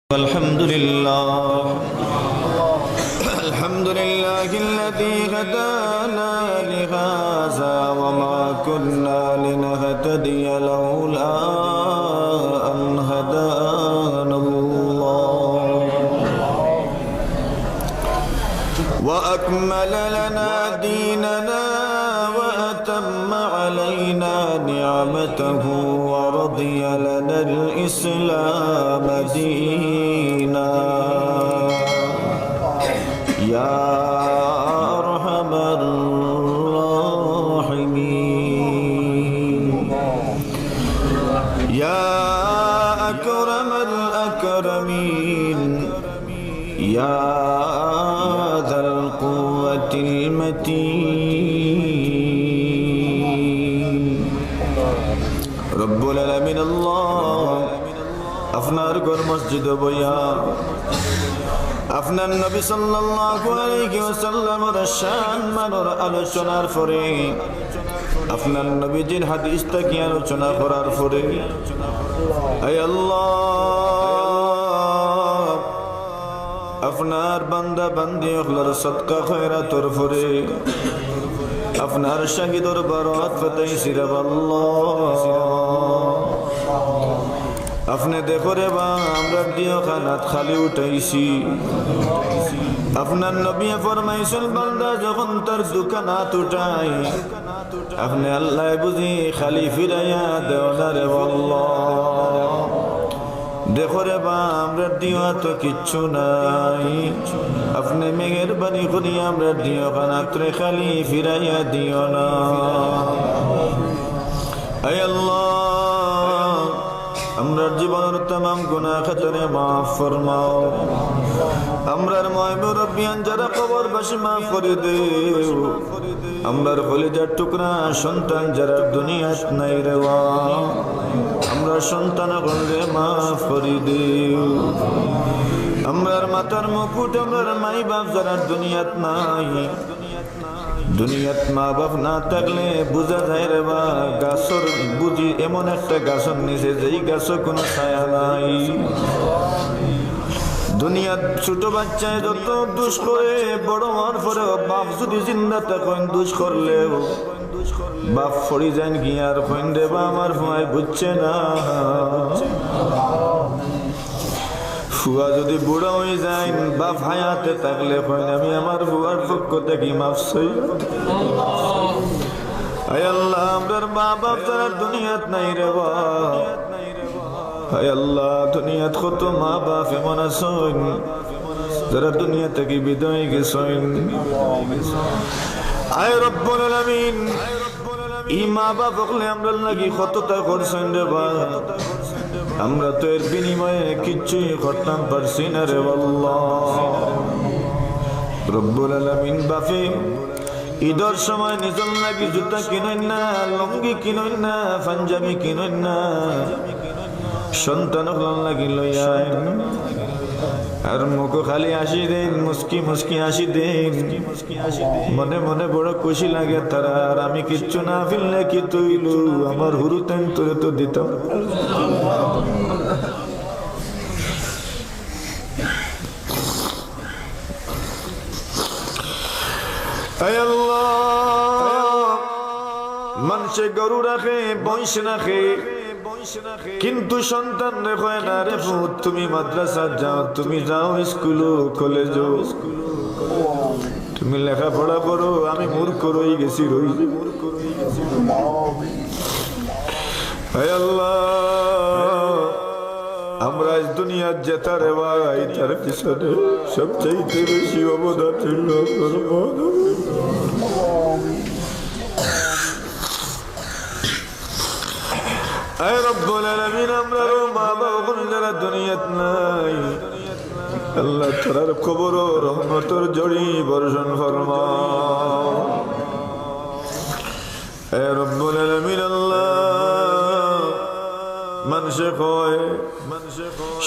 الحمد لله الذي هدانا لهذا وما كنا لنهتدي لولا أن هدانا الله وأكمل لنا ديننا وأتم علينا نعمته ورضي لنا الإسلام دينا يا أرحم الراحمين يا أكرم الأكرمين يا ذا القوة المتين رب العالمين الله আপনার ঘর মসজিদ বইয়া আপনার নবী সাল্লাল্লাহু আলাইহি ওয়াসাল্লামের শান মানের আলোচনার পরে আপনার নবীজির হাদিস থেকে আলোচনা করার পরে হে আল্লাহ আপনার বান্দা বান্দি হলার সদকা খয়রাতর পরে আপনার শহীদর বরকত পেতাইছি রে আল্লাহ আপনি দেখো রে বা আমরা দিও খানাত খালি উঠাইছি আপনার নবী ফরমাইছেন বান্দা যখন তার দোকানাত উঠাই আপনি আল্লাহ বুঝি খালি ফিরাইয়া দেও না রে আল্লাহ দেখো রে বা আমরা দিও তো কিচ্ছু নাই আপনি মেহেরবানি করি আমরা দিও খানাত রে খালি ফিরাইয়া দিও না হে আল্লাহ আমরার জীবনের तमाम গুনাহ খাতারে maaf ফরমাও আমরার মুরব্বিয়ান যারা কবরবাসী maaf করে দেও আমরার কলিজার টুকরা সন্তান যারা দুনিয়াত নাই রে আমরা সন্তান গলে maaf করে দেও আমরার মাথার মুকুট আমরার মাই বাপ যারা দুনিয়াত নাই দুনিয়াত মা বাপ না থাকলে বুঝা যায় রে বা গাছর বুঝি এমন একটা গাছর নিচে যেই গাছও কোনো ছায়া নাই দুনিয়াত ছোট বাচ্চায় যত দুষ করে বড় হওয়ার পরে বাপ যদি জিন্দা থাকেন দুষ করলেও বাপ ফড়ি যান গিয়ার কইন রে বা আমার ভয় বুঝছে না ফুয়া যদি বুড়া হয়ে যায় বাপ হায়াতে থাকলে আমি আমার বুয়ার পক্ষ থেকে মাফ চাই হে আল্লাহ আমরার মা বাপ যারা দুনিয়াত নাই রে বা হে আল্লাহ দুনিয়াত কত মা বাপ এমন আছেন যারা দুনিয়া থেকে বিদায় গেছেন আয় রব্বুল আলামিন ই মা বাপ হলে আমরা লাগি কতটা করছেন রে বা আমরা তো এর বিনিময়ে কিচ্ছুই করতাম পারছি না রে আল্লাহ রব্বুল আলামিন বাপে ঈদের সময় নিজের লাগি জুতা কিনেন না লুঙ্গি কিনেন না পাঞ্জাবি কিনেন না সন্তান লাগি লইয়া আর মুখ খালি হাসি দেন মুস্কি মুস্কি হাসি দেন মনে মনে বড় খুশি লাগে তারা আর আমি কিচ্ছু না ফেললে কি তৈলু আমার হুরুতেন তোরে তো দিতাম মানুষে গরু রাখে বয়স রাখে কিন্তু সন্তান রেখে না রে ভূত তুমি মাদ্রাসা যাও তুমি যাও স্কুল কলেজ তুমি লেখাপড়া করো আমি মূর্খ রই গেছি হে আল্লাহ আমরা আজ দুনিয়ার জেতা রে ভাই তার পিছনে সবচাইতে বেশি অবদান ছিল আয় রব্বুল আলামিন আমরার মা বাবা যারা দুনিয়াত নাই আল্লাহ তার কবর রহমতের জড়ি বর্ষণ ফরমাও আয় রব্বুল আলামিন আল্লাহ মানুষে কয়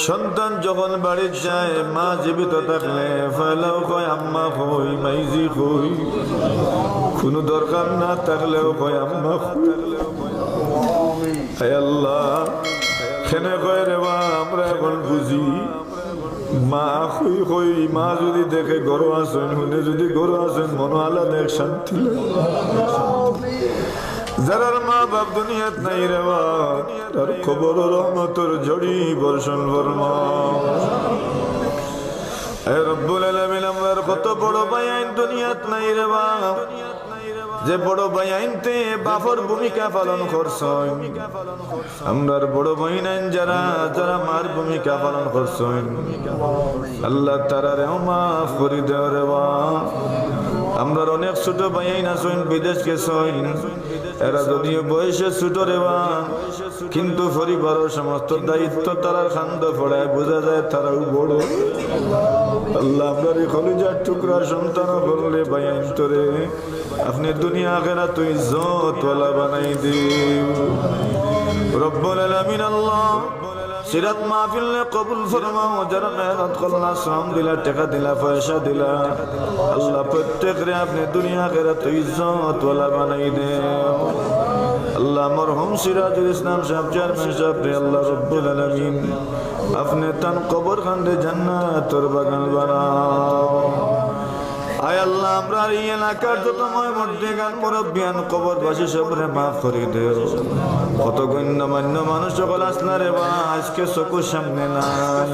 সন্তান যখন বাড়ি যায় মা জীবিত থাকলে ফেলাও কয় আম্মা কই মাইজি কই কোনো দরকার না থাকলেও কয় আম্মা হে আল্লাহ খেনে কয় রে বা আমরা এখন বুঝি মা খুই খুই মা যদি দেখে গরু আসেন হুনে যদি গরু আসেন মনো আলাদা এক শান্তি লাগে যারার মা বাপ দুনিয়াত নাই রে তার খবর রহমতের জড়ি বর্ষণ ফরমা এ রব্বুল আলামিন আমরার কত বড় ভাই আইন দুনিয়াত নাই রে যে বড় ভাই আইনতে বাপর ভূমিকা পালন করছেন আমরার বড় ভাই আইন যারা যারা মার ভূমিকা পালন করছেন আল্লাহ তারারে মাফ করে দেও রে আমরার অনেক ছোট ভাই আইন আছেন বিদেশ গেছেন এরা যদিও বয়সে ছোট রে কিন্তু পরিবারের সমস্ত দায়িত্ব তারার খান্দ পড়ায় বোঝা যায় তারাও বড় আল্লাহ আপনার কলিজার টুকরা সন্তান বললে ভাই আইন তোরে আপনি দুনিয়া আখিরাত তুই ইজ্জত ওয়ালা বানাই দিও রব্বুল আলামিন আল্লাহ সিরাত মাহফিল নে কবুল ফরমাও যারা মেহনত করলা শ্রম দিলা টাকা দিলা পয়সা দিলা আল্লাহ প্রত্যেকরে আপনি দুনিয়া আখিরাত তুই ইজ্জত ওয়ালা বানাই দিও আল্লাহ মরহুম সিরাজুল ইসলাম সাহেব চেয়ারম্যান সাহেব রে আল্লাহ রব্বুল আলামিন আপনি তান কবর খান্ডে জান্নাতের বাগান বানাও আয় আল্লাহ আমরা এই এলাকার যত মর্দেগান মুরব্বিয়ান কবরবাসী সবরে মাফ করে দেও কত গণ্যমান্য মানুষ সকল আসনা রে আজকে চকুর সামনে নাই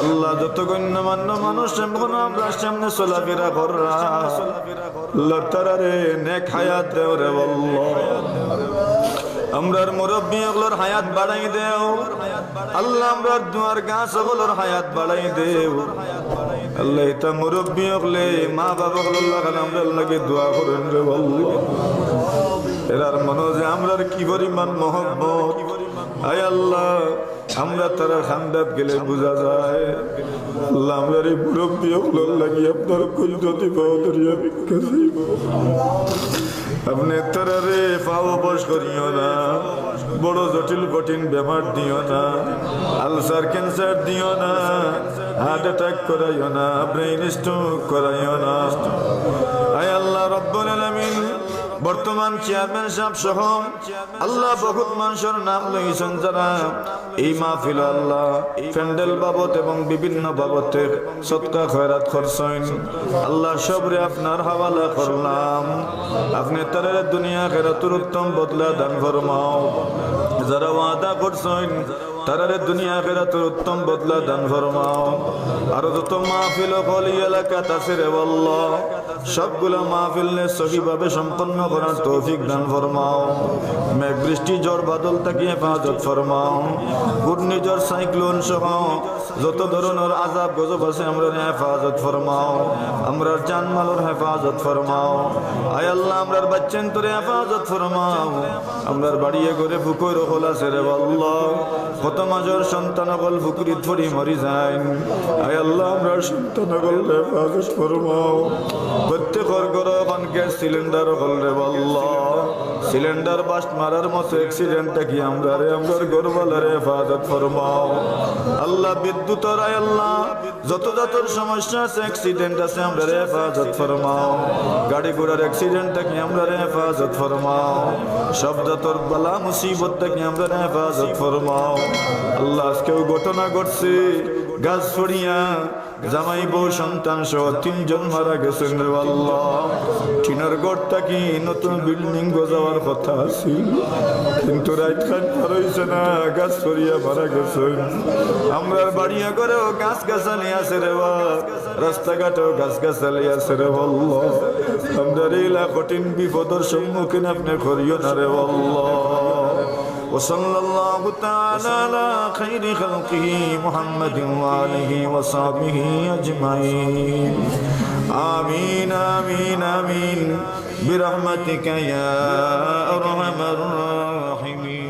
আল্লাহ যত গণ্যমান্য মানুষ এখন আমরা সামনে চলাফেরা কররা আল্লাহ তারারে নেক হায়াত দেও রে আল্লাহ আমরার মুরব্বী ওগুলোর হায়াত বাড়াই দেও আল্লাহ আমরার দুয়ার গাছ ওগুলোর হায়াত বাড়াই দেও আল্লাহ এটা মুরব্বী হলে মা বাবা হল আমরা লাগে দোয়া করেন রে আল্লাহ এরার মনে যে আমরার কি পরিমাণ মহব্বত আয় আল্লাহ আমরা তারা খান্দাত গেলে বোঝা যায় আল্লাহ আমরার এই মুরব্বী হল লাগি আপনার কুলজতি বাউদরিয়া ভিক্ষা চাইব আপনি তারারে পাও বস করিও না বড় জটিল কঠিন বেমার দিও না আলসার ক্যান্সার দিও না হার্ট অ্যাটাক করাইও না ব্রেইন স্ট্রোক করাইও না আয় আল্লাহ রব্বুল আলামিন বর্তমান চেয়ারম্যান সাহেব সহ আল্লাহ বহুত মানুষের নাম লইছেন যারা এই মাহফিল আল্লাহ প্যান্ডেল বাবদ এবং বিভিন্ন বাবদের সদকা খয়রাত করছেন আল্লাহ সবরে আপনার হাওয়ালা করলাম আপনি তার দুনিয়া আখিরাতের উত্তম বদলা দান ফরমাও যারা ওয়াদা করছেন তারারে দুনিয়া আখিরাতের উত্তম বদলা দান ফরমাও আর যত মাহফিল হল এলাকাত আছে রে আল্লাহ সবগুলা মাহফিল নে সহিভাবে সম্পন্ন করার তৌফিক দান ফরমাও মেঘ বৃষ্টি ঝড় বাদল থেকে হেফাজত ফরমাও ঘূর্ণিঝড় সাইক্লোন সহ যত ধরনের আযাব গজব আছে আমরা হেফাজত ফরমাও আমরার জানমালের হেফাজত ফরমাও আয় আল্লাহ আমরার বাচ্চান তোরে হেফাজত ফরমাও আমরার বাড়িয়ে ঘরে ফুকর হল আছে রে আল্লাহ কত মাজর সন্তান গল ফুকরিত ফরি মরি যায় আয় আল্লাহ আমরার সন্তান গল হেফাজত ফরমাও প্রত্যেকের ঘরে এখন গ্যাস সিলিন্ডার হল রে আল্লাহ সিলিন্ডার বাস্ট মারার মতো অ্যাক্সিডেন্টটা কি আমরার ঘরওয়ালারে হেফাজত ফরমাও আল্লাহ বিদ্যুতের আয় আল্লাহ যত যতর সমস্যা আছে অ্যাক্সিডেন্ট আছে আমরা হেফাজত ফরমাও গাড়ি ঘোড়ার অ্যাক্সিডেন্টটা কি আমরা হেফাজত ফরমাও সব যতর বালা মুসিবত থেকে আমরা হেফাজত ফরমাও আল্লাহ আজকেও ঘটনা ঘটছে গাছ ছড়িয়া জামাই বউ সন্তান সহ 3 জন মারা গেছেন রে আল্লাহ টিনার ঘরটা কি নতুন বিল্ডিং গজাবার কথা আছিল কিন্তু রাইট খান পার হইছে না গাছ ছড়িয়া মারা গেছেন আমরার বাড়িয়া করেও গাছ গাছালি আছে রে রাস্তাঘাটেও গাছ গাছালি আছে রে আল্লাহ আমরা এলা কঠিন বিপদের সম্মুখীন আপনি করিও না রে আল্লাহ وصلى الله تعالى على خير خلقه محمد وآله وصحبه أجمعين آمين آمين آمين برحمتك يا أرحم الراحمين.